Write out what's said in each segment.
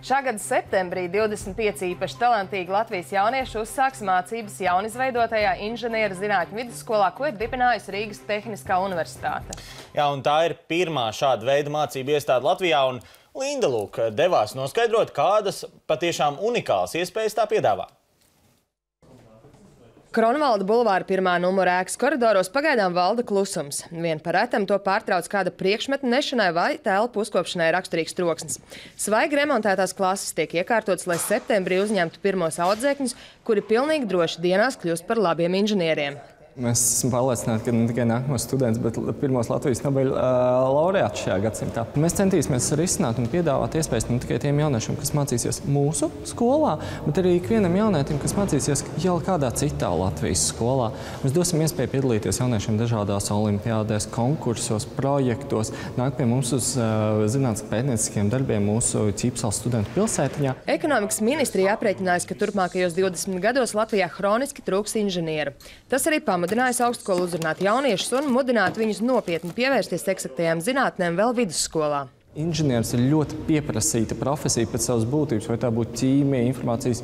Šā gada septembrī 25 īpaši talantīgi Latvijas jaunieši uzsāks mācības jaunizveidotajā inženieru zinātņu vidusskolā, ko ir dibinājusi Rīgas Tehniskā universitāte. Jā, un tā ir pirmā šāda veida mācību iestāde Latvijā, un Linda Lūk devās noskaidrot, kādas patiešām unikālas iespējas tā piedāvā. Kronvalda bulvāra pirmā numura ēkas koridoros pagaidām valda klusums. Vien par retam to pārtrauc kāda priekšmeta nešanai vai telpu uzkopšanai raksturīgs troksnis. Svaigi remontētās klases tiek iekārtotas, lai septembrī uzņemtu pirmos audzēkņus, kuri pilnīgi droši dienās kļūst par labiem inženieriem. Mēs esam pārliecināti, ka ne tikai nākamos students, bet pirmos Latvijas Nobeļa laureātus šajā gadsimtā. Mēs centīsimies risināt un piedāvāt iespējas ne tikai tiem jauniešiem, kas mācīsies mūsu skolā, bet arī ikvienam jaunietim, kas mācīsies jau kādā citā Latvijas skolā. Mēs dosim iespēju piedalīties jauniešiem dažādās olimpiādēs, konkursos, projektos, nāk pie mums uz zinātnes pētnieciskiem darbiem mūsu Ķīpsalas studentu pilsētiņā. Ekonomikas ministrija aprēķinājusi, ka turpmākajos 20 gados Latvijā hroniski trūks inženieru. Tas arī pamudinājis augstskolu uzrunāt jauniešus un mudināt viņus nopietni pievērsties eksaktajām zinātnēm vēl vidusskolā. Inženieris ir ļoti pieprasīta profesija pēc savas būtības, vai tā būtu ķīmija, informācijas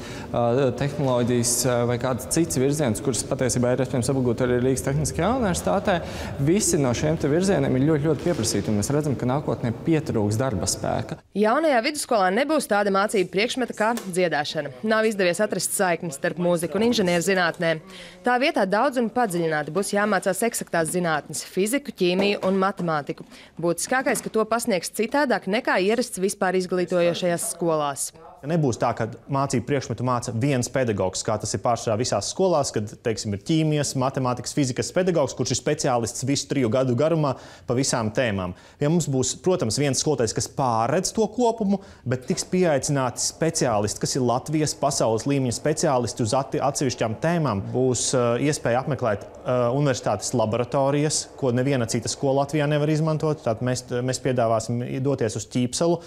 tehnoloģijas vai kāds cits virziens, kurus patiesībā ir iespējams apgūt arī Rīgas Tehniskajā universitātē. Visi no šiem virzieniem ir ļoti pieprasīti, un mēs redzam, ka nākotnē pietrūks darba spēka. Jaunajā vidusskolā nebūs tāda mācība priekšmeta kā dziedāšana. Nav izdevies atrast saiknes starp mūziku un inženieru zinātnēm. Tā vietā daudz un padziļināti būs jāmācās eksaktās zinātnes, fiziku, ķīmiju un matemātiku. Būtiskākais, ka to pasniegs citādāk nekā ierasts vispār izglītojošajās skolās. Nebūs tā, ka mācību priekšmetu māca viens pedagogs, kā tas ir pārsvarā visās skolās, kad, teiksim, ir ķīmijas, matemātikas, fizikas pedagogs, kurš ir speciālists visu 3 gadu garumā pa visām tēmām. Ja mums būs, protams, viens skolotājs, kas pārredz to kopumu, bet tiks pieaicināti speciālisti, kas ir Latvijas pasaules līmeņa speciālisti uz atsevišķām tēmām. Būs iespēja apmeklēt universitātes laboratorijas, ko neviena cita skola Latvijā nevar izmantot. Tātad mēs piedāvāsim doties uz Ķīpsalu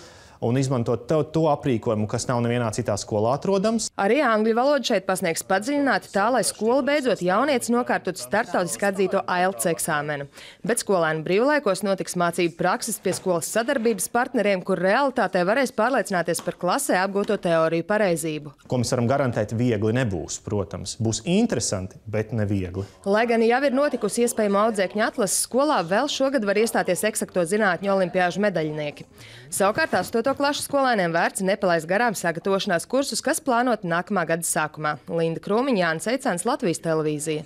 un izmantot to aprīkojumu, kas nav nevienā citā skolā atrodams. Arī angļu valodu šeit pasniegs padziļināti tā, lai skola beidzot jaunietis nokārtot starptautiski atzīto IELTS eksāmenu. Bet skolēnu brīvlaikos notiks mācību prakses pie skolas sadarbības partneriem, kur realitātē varēs pārliecināties par klasē apgūto teoriju pareizību. Ko mēs varam garantēt, viegli nebūs, protams. Būs interesanti, bet ne viegli. Lai gan jau ir notikusi iespējama audzēkņu atlases skolā, vēl šogad var iestāties eksakto zinātņu olimpiāžu medaļnieki. Savukārt 8. klašu skolēniem vērts nepalaist garām sagatavošanās kursus, kas plānoti nākamā gada sākumā. Linda Krūmiņa, Jānis Eicāns, Latvijas televīzija.